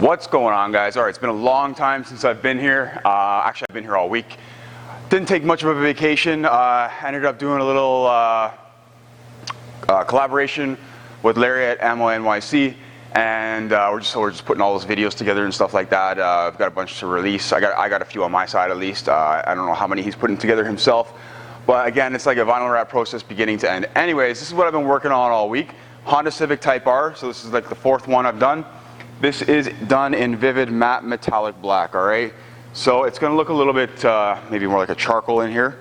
What's going on, guys? All right, it's been a long time since I've been here. Actually, I've been here all week. Didn't take much of a vacation. Ended up doing a little collaboration with Larry at Ammo NYC, and we're just putting all those videos together and stuff like that. I've got a bunch to release. I got a few on my side at least. I don't know how many he's putting together himself, but again, it's like a vinyl wrap process beginning to end. Anyways, this is what I've been working on all week. Honda Civic Type R. So this is like the fourth one I've done. This is done in vivid matte metallic black, all right? So it's gonna look a little bit, maybe more like a charcoal in here,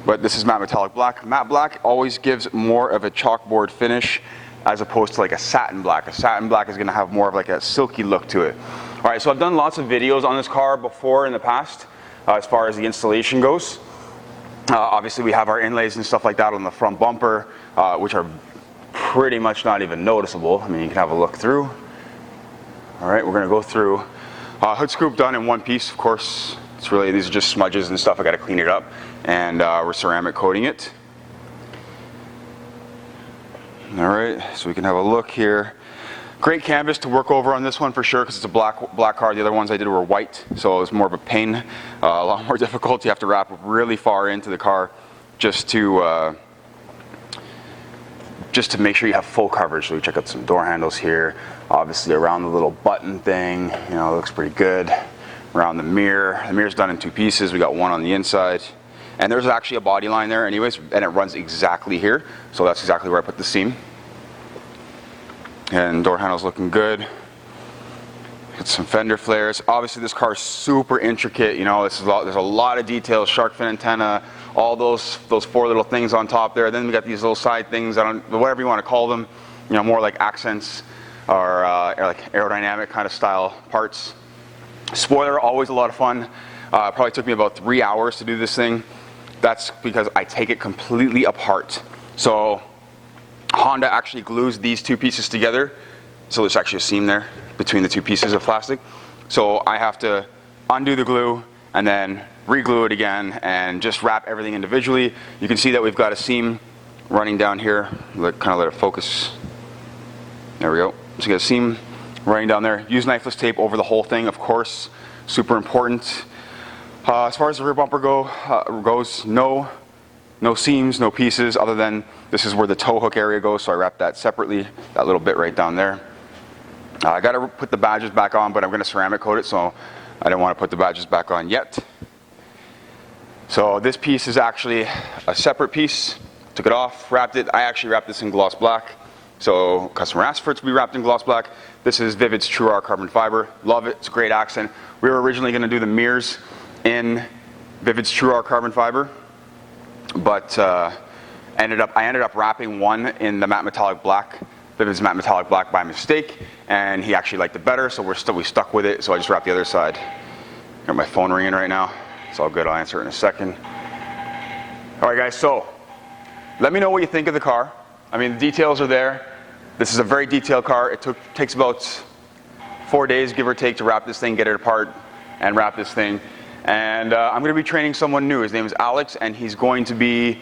but this is matte metallic black. Matte black always gives more of a chalkboard finish as opposed to like a satin black. A satin black is gonna have more of like a silky look to it. All right, so I've done lots of videos on this car before in the past, as far as the installation goes. Obviously we have our inlays and stuff like that on the front bumper, which are pretty much not even noticeable. I mean, you can have a look through. All right, we're gonna go through. Hood scoop done in one piece, of course. It's really, these are just smudges and stuff. I gotta clean it up, and we're ceramic coating it. All right, so we can have a look here. Great canvas to work over on this one for sure, because it's a black car. The other ones I did were white, so it was more of a pain, a lot more difficult. You have to wrap really far into the car just to make sure you have full coverage. So we check out some door handles here. Obviously around the little button thing, you know, it looks pretty good. Around the mirror's done in two pieces. We got one on the inside. And there's actually a body line there anyways, and it runs exactly here. So that's exactly where I put the seam. And door handle's looking good. Got some Fender Flares. Obviously this car is super intricate, you know, there's a lot of details, shark fin antenna, all those four little things on top there. Then we got these little side things, whatever you want to call them, you know, more like accents or like aerodynamic kind of style parts. Spoiler, always a lot of fun. Probably took me about 3 hours to do this thing. That's because I take it completely apart. So Honda actually glues these two pieces together. So there's actually a seam there between the two pieces of plastic. So I have to undo the glue and then re-glue it again and just wrap everything individually. You can see that we've got a seam running down here. Kind of let it focus. There we go. So you got a seam running down there. Use knifeless tape over the whole thing, of course. Super important. As far as the rear bumper goes, no seams, no pieces, other than this is where the tow hook area goes, so I wrapped that separately, that little bit right down there. I got to put the badges back on, but I'm going to ceramic coat it, so I don't want to put the badges back on yet. So this piece is actually a separate piece. Took it off, wrapped it. I actually wrapped this in gloss black. So customer asked for it to be wrapped in gloss black. This is Vivid's True R carbon fiber. Love it, it's a great accent. We were originally going to do the mirrors in Vivid's True R carbon fiber, but I ended up wrapping one in the matte metallic black, Vivid's matte metallic black by mistake, and he actually liked it better, so we stuck with it, so I just wrapped the other side. Got my phone ringing right now. It's all good, I'll answer it in a second. All right guys, so let me know what you think of the car. I mean, the details are there. This is a very detailed car. It takes about 4 days, give or take, to wrap this thing, get it apart, and wrap this thing. And I'm going to be training someone new. His name is Alex, and he's going to be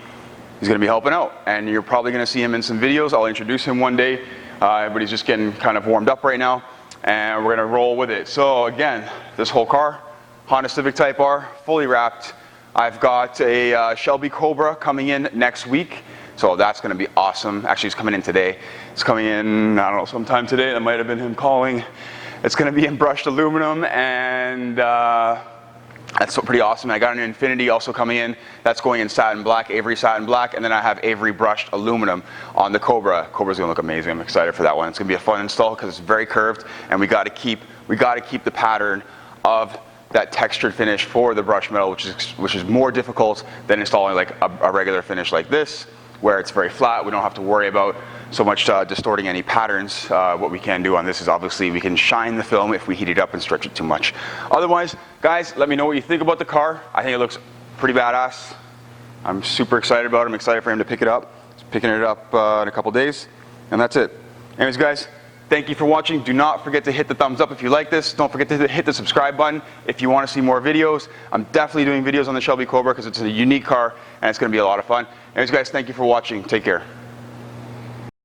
helping out. And you're probably going to see him in some videos. I'll introduce him one day, but he's just getting kind of warmed up right now, and we're going to roll with it. So again, this whole car, Honda Civic Type R, fully wrapped. I've got a Shelby Cobra coming in next week. So that's going to be awesome. Actually, it's coming in today. It's coming in, I don't know, sometime today. That might have been him calling. It's going to be in brushed aluminum, and that's pretty awesome. I got an Infinity also coming in. That's going in satin black, Avery satin black, and then I have Avery brushed aluminum on the Cobra. Cobra's going to look amazing. I'm excited for that one. It's going to be a fun install because it's very curved, and we got to keep the pattern of that textured finish for the brush metal, which is more difficult than installing like a regular finish like this, where it's very flat. We don't have to worry about so much distorting any patterns. What we can do on this is obviously we can shine the film if we heat it up and stretch it too much. Otherwise, guys, let me know what you think about the car. I think it looks pretty badass. I'm super excited about it. I'm excited for him to pick it up. He's picking it up in a couple days, and that's it. Anyways, guys, thank you for watching. Do not forget to hit the thumbs up if you like this. Don't forget to hit the subscribe button if you want to see more videos. I'm definitely doing videos on the Shelby Cobra because it's a unique car and it's going to be a lot of fun. Anyways, guys, thank you for watching. Take care.